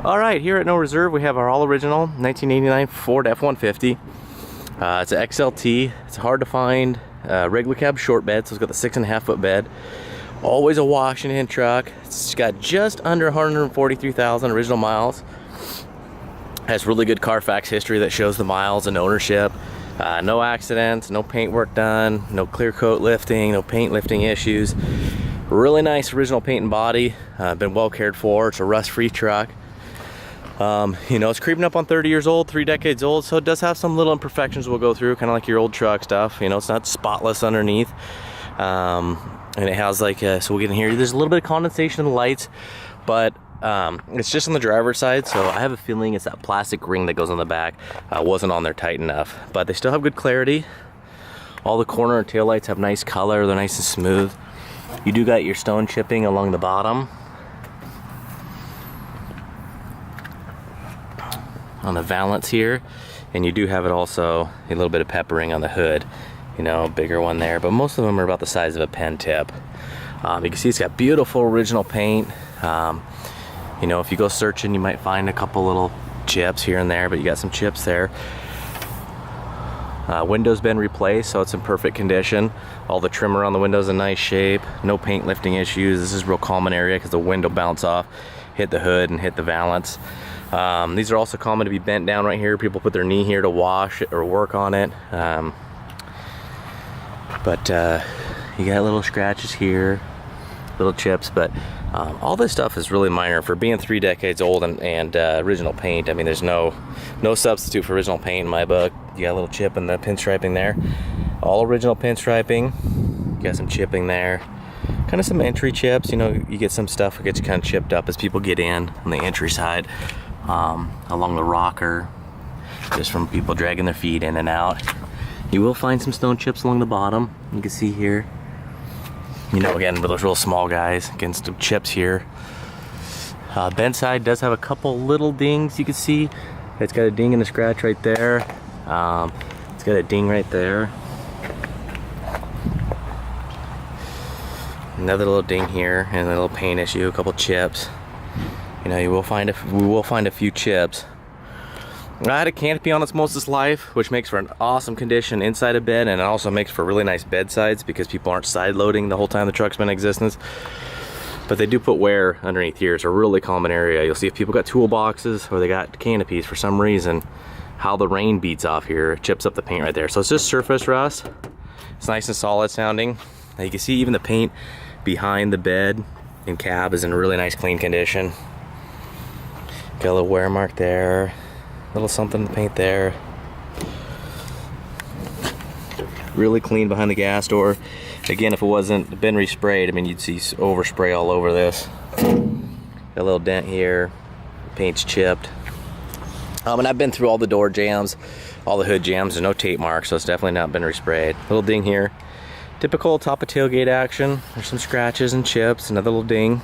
All right, here at No Reserve, we have our all original 1989 Ford F-150. It's an XLT. It's hard to find regular cab short bed, so it's got the 6.5 foot bed. Always a Washington truck. It's got just under 143,000 original miles. Has really good Carfax history that shows the miles and ownership. No accidents, no paint work done, no clear coat lifting, no paint lifting issues. Really nice original paint and body. Been well cared for. It's a rust-free truck. You know, it's creeping up on 30 years old, 3 decades old, so it does have some little imperfections we'll go through, kind of like your old truck stuff. You know, it's not spotless underneath. And it has like, so we'll get in here, there's a little bit of condensation in the lights, but it's just on the driver's side, so I have a feeling it's that plastic ring that goes on the back wasn't on there tight enough. But they still have good clarity. All the corner and tail lights have nice color, they're nice and smooth. You do got your stone chipping along the bottom. On the valance here, and you do have it also a little bit of peppering on the hood, you know, bigger one there, but most of them are about the size of a pen tip. You can see it's got beautiful original paint. You know, if you go searching, you might find a couple little chips here and there, but you got some chips there. Window's been replaced, so it's in perfect condition. All the trimmer on the window's in nice shape. No paint lifting issues. This is a real common area because the window bounce off, hit the hood and hit the valance. These are also common to be bent down right here. People put their knee here to wash it or work on it. You got little scratches here, little chips, but all this stuff is really minor for being 3 decades old and original paint. I mean, there's no substitute for original paint in my book. You got a little chip in the pinstriping there. All original pinstriping. You got some chipping there. Kind of some entry chips. You know, you get some stuff that gets kind of chipped up as people get in on the entry side. Along the rocker, just from people dragging their feet in and out. You will find some stone chips along the bottom. You can see here. You know, again, with those real small guys, getting some chips here. Bent side does have a couple little dings you can see. It's got a ding and a scratch right there. It's got a ding right there. Another little ding here, and a little paint issue, a couple chips. You know, we will find a few chips. I had a canopy on its most of its life, which makes for an awesome condition inside a bed, and it also makes for really nice bedsides because people aren't side loading the whole time the truck's been in existence. But they do put wear underneath here. It's a really common area. You'll see if people got toolboxes or they got canopies for some reason, how the rain beats off here, it chips up the paint right there. So it's just surface rust. It's nice and solid sounding. Now you can see even the paint behind the bed and cab is in a really nice clean condition. Got a little wear mark there, a little something to paint there. Really clean behind the gas door. Again, if it wasn't been resprayed, I mean, you'd see overspray all over this. Got a little dent here, paint's chipped. And I've been through all the door jams, all the hood jams. There's no tape marks, so it's definitely not been resprayed. Little ding here. Typical top of tailgate action. There's some scratches and chips, another little ding.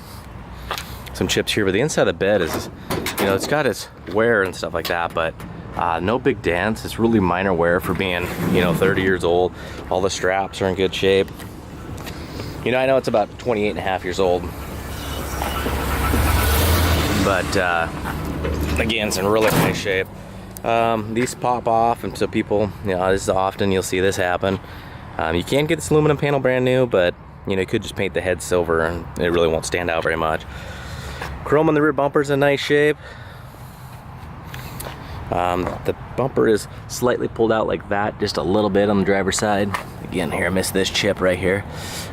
Some chips here, but the inside of the bed is, you know, it's got its wear and stuff like that, but no big dents. It's really minor wear for being, you know, 30 years old. All the straps are in good shape. You know, I know it's about 28 and a half years old, but again, it's in really nice shape. These pop off, and so people, you know, this is often you'll see this happen. You can get this aluminum panel brand new, but you know, you could just paint the head silver and it really won't stand out very much. Chrome on the rear bumper's in nice shape. The bumper is slightly pulled out like that, just a little bit on the driver's side. Again, here I missed this chip right here,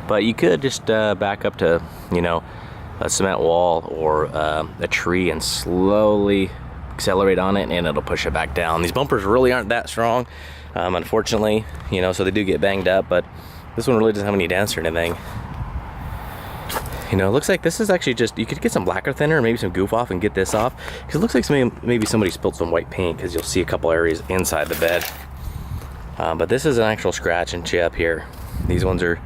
but you could just back up to, you know, a cement wall or a tree and slowly accelerate on it, and it'll push it back down. These bumpers really aren't that strong, unfortunately, you know, so they do get banged up, but this one really doesn't have any dents or anything. You know, it looks like this is actually just, you could get some lacquer thinner or maybe some goof off and get this off, because it looks like maybe somebody spilled some white paint, because you'll see a couple areas inside the bed. But this is an actual scratch and chip here. These ones are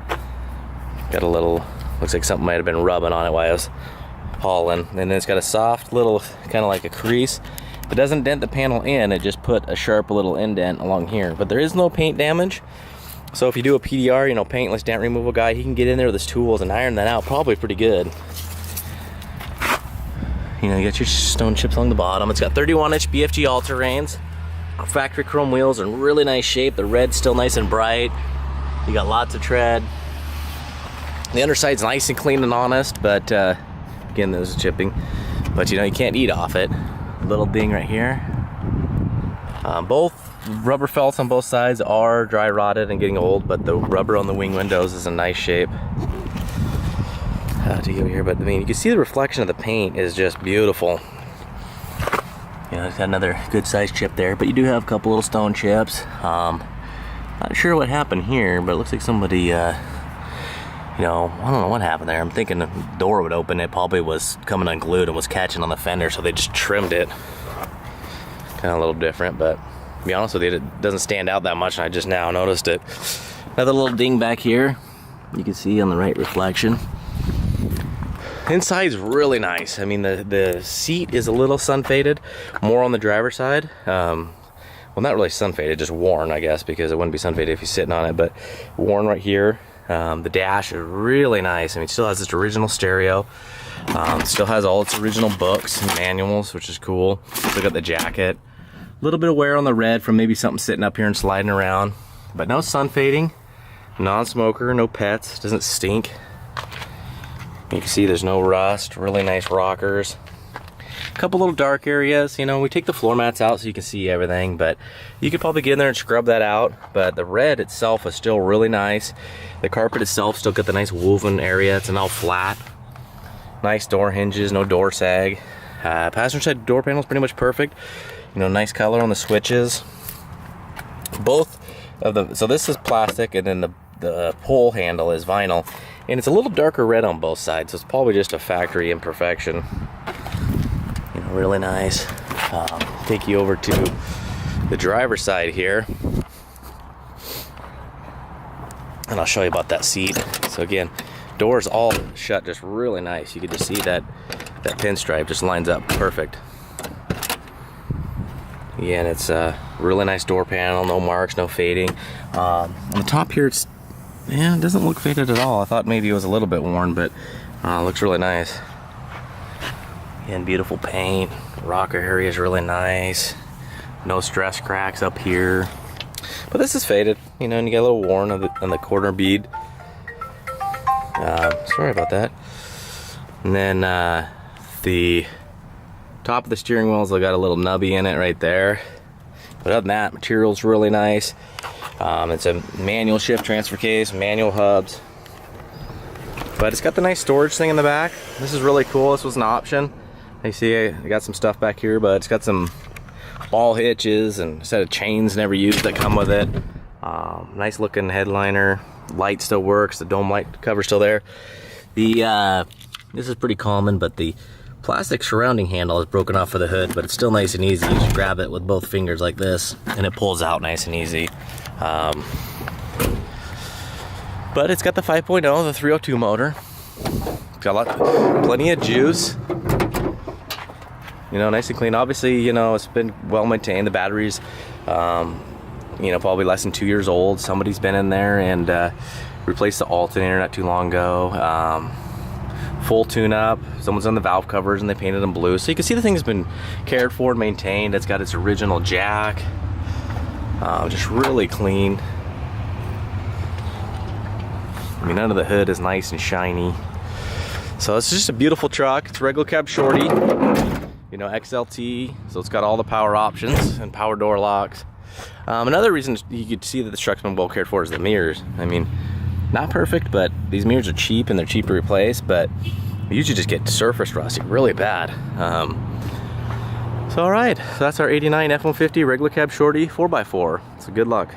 got a little, looks like something might have been rubbing on it while I was hauling. And then it's got a soft little, kind of like a crease. It doesn't dent the panel in, it just put a sharp little indent along here. But there is no paint damage. So if you do a PDR, you know, paintless dent removal guy, he can get in there with his tools and iron that out probably pretty good. You know, you got your stone chips along the bottom. It's got 31-inch BFG all-terrains. Factory chrome wheels are in really nice shape. The red's still nice and bright. You got lots of tread. The underside's nice and clean and honest, but again, there's chipping. But you know, you can't eat off it. Little ding right here. Both rubber felts on both sides are dry rotted and getting old, but the rubber on the wing windows is in nice shape. To go here, but I mean, you can see the reflection of the paint is just beautiful. You know, it's got another good sized chip there, but you do have a couple little stone chips. Not sure what happened here, but it looks like somebody, you know, I don't know what happened there. I'm thinking the door would open. It probably was coming unglued and was catching on the fender, so they just trimmed it. Kind of a little different, but to be honest with you, it doesn't stand out that much, and I just now noticed it. Another little ding back here. You can see on the right reflection. Inside's really nice. I mean, the seat is a little sun faded, more on the driver's side. Well, not really sun faded, just worn, I guess, because it wouldn't be sun faded if you're sitting on it, but worn right here. The dash is really nice. I mean, it still has its original stereo. Still has all its original books and manuals, which is cool. Look at the jacket. A little bit of wear on the red from maybe something sitting up here and sliding around, but no sun fading, non-smoker, no pets, doesn't stink. You can see there's no rust, really nice rockers. A couple little dark areas, you know, we take the floor mats out so you can see everything, but you could probably get in there and scrub that out. But the red itself is still really nice. The carpet itself still got the nice woven area. It's all flat. Nice door hinges, no door sag. Passenger side door panel is pretty much perfect. You know, nice color on the switches. Both of them, so this is plastic, and then the pull handle is vinyl. And it's a little darker red on both sides, so it's probably just a factory imperfection. You know, really nice. Take you over to the driver's side here, and I'll show you about that seat. So again, doors all shut just really nice. You can just see that pinstripe just lines up perfect. Again, it's a really nice door panel, no marks, no fading. On the top here, yeah, it doesn't look faded at all. I thought maybe it was a little bit worn, but it looks really nice. Again, beautiful paint. Rocker area is really nice. No stress cracks up here. But this is faded, you know, and you get a little worn on the corner bead. Sorry about that. And then the top of the steering wheel's got a little nubby in it right there. But other than that, material's really nice. It's a manual shift transfer case, manual hubs. But it's got the nice storage thing in the back. This is really cool. This was an option. You see I got some stuff back here, but it's got some ball hitches and a set of chains never used that come with it. Nice looking headliner. Light still works. The dome light cover's still there. This is pretty common, but the plastic surrounding handle is broken off of the hood, but it's still nice and easy. You just grab it with both fingers like this, and it pulls out nice and easy. But it's got the 5.0, the 302 motor. It's got plenty of juice. You know, nice and clean. Obviously, you know, it's been well maintained. The battery's, you know, probably less than 2 years old. Somebody's been in there and replaced the alternator not too long ago. Full tune-up. Someone's done the valve covers and they painted them blue. So you can see the thing's been cared for and maintained. It's got its original jack. Just really clean. I mean, under the hood is nice and shiny. So it's just a beautiful truck. It's regular cab shorty. You know, XLT, so it's got all the power options and power door locks. Another reason you could see that this truck's been well cared for is the mirrors. I mean, not perfect, but these mirrors are cheap and they're cheap to replace, but you usually just get surface rust really bad. So all right, so that's our 89 F-150 regular cab shorty 4x4. So good luck.